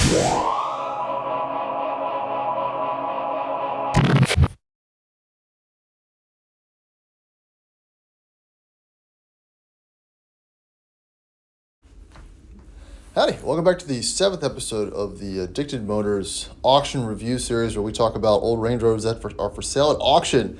Howdy, welcome back to the 7th episode of the Addicted Motors auction review series, where we talk about old Range Rovers that are for sale at auction,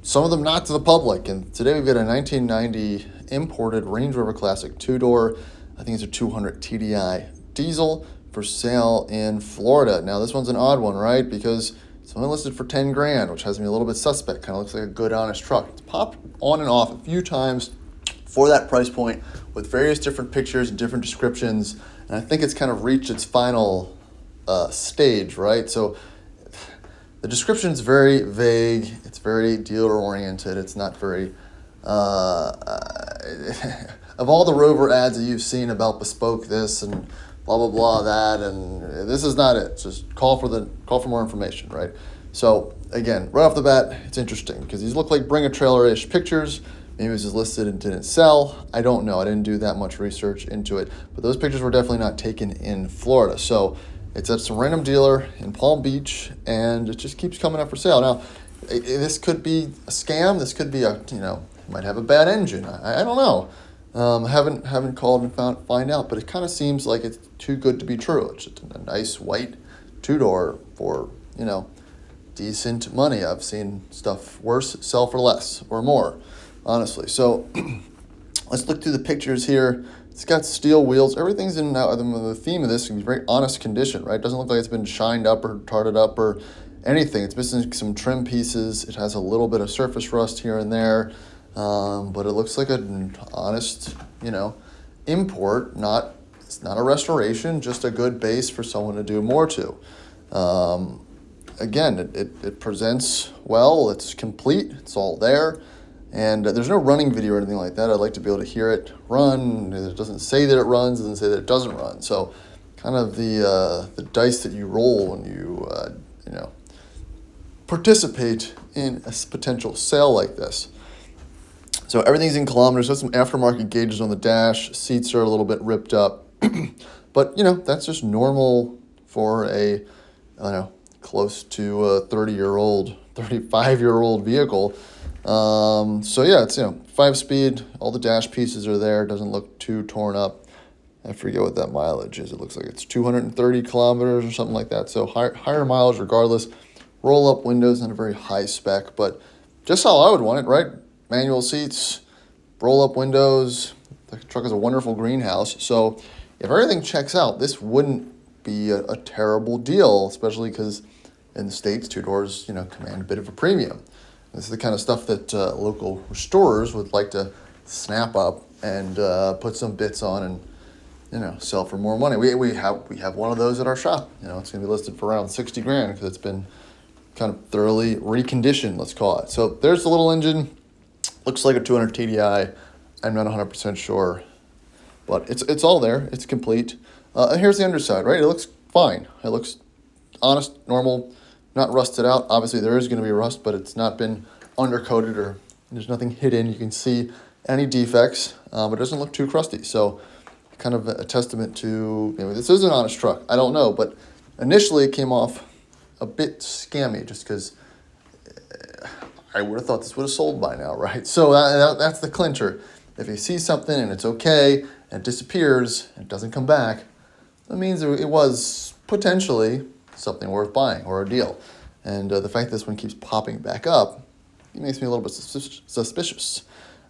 some of them not to the public. And today we've got a 1990 imported Range Rover Classic 2-door, I think it's a 200 TDI diesel, for sale in Florida. Now this one's an odd one, right? Because it's only listed for 10 grand, which has me a little bit suspect. Kind of looks like a good, honest truck. It's popped on and off a few times for that price point with various different pictures and different descriptions. And I think it's kind of reached its final stage, right? So the description is very vague. It's very dealer oriented. It's not very, of all the Rover ads that you've seen about bespoke this and blah, blah, blah, that, and this is not it. Just call for more information, right? So again, right off the bat, it's interesting because these look like bring a trailer-ish pictures. Maybe it was just listed and didn't sell. I don't know. I didn't do that much research into it. But those pictures were definitely not taken in Florida. So it's at some random dealer in Palm Beach, and it just keeps coming up for sale. Now, this could be a scam. This could be might have a bad engine. I don't know. Haven't called and find out, but it kind of seems like it's too good to be true. It's just a nice white 2-door for, decent money. I've seen stuff worse sell for less or more, honestly. So let's look through the pictures here. It's got steel wheels. Everything's in the theme of this is very honest condition, right? It doesn't look like it's been shined up or tarted up or anything. It's missing some trim pieces. It has a little bit of surface rust here and there, but it looks like an honest, import. It's not a restoration, just a good base for someone to do more to. Again, it presents well. It's complete. It's all there. And there's no running video or anything like that. I'd like to be able to hear it run. It doesn't say that it runs. It doesn't say that it doesn't run. So kind of the dice that you roll when you, participate in a potential sale like this. So everything's in kilometers. There's some aftermarket gauges on the dash. Seats are a little bit ripped up. But, that's just normal for close to a 30-year-old, 35-year-old vehicle. So yeah, it's 5-speed. All the dash pieces are there. It doesn't look too torn up. I forget what that mileage is. It looks like it's 230 kilometers or something like that. So higher mileage regardless. Roll up windows, not a very high spec, but just how I would want it, right? Manual seats, roll up windows. The truck has a wonderful greenhouse. So if everything checks out, this wouldn't be a terrible deal, especially because in the States, 2-doors, command a bit of a premium. This is the kind of stuff that local restorers would like to snap up and put some bits on and sell for more money. We have one of those at our shop. It's going to be listed for around 60 grand because it's been kind of thoroughly reconditioned, let's call it. So there's the little engine. Looks like a 200 TDI. I'm not 100% sure, but it's all there. It's complete. And here's the underside, right? It looks fine. It looks honest, normal. Not rusted out. Obviously, there is going to be rust, but it's not been undercoated or there's nothing hidden. You can see any defects, but it doesn't look too crusty. So kind of a testament to, this is an honest truck. I don't know, but initially it came off a bit scammy just because I would have thought this would have sold by now, right? So that's the clincher. If you see something and it's okay and it disappears and it doesn't come back, that means it was potentially something worth buying or a deal. And the fact that this one keeps popping back up, it makes me a little bit suspicious.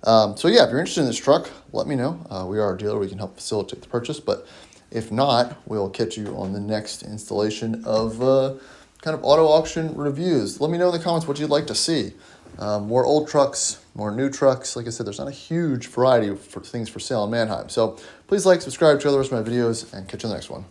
So yeah, if you're interested in this truck, let me know. We are a dealer. We can help facilitate the purchase. But if not, we'll catch you on the next installation of kind of auto auction reviews. Let me know in the comments what you'd like to see. More old trucks, more new trucks. Like I said, there's not a huge variety for things for sale in Mannheim. So please like, subscribe, share the rest of my videos, and catch you on the next one.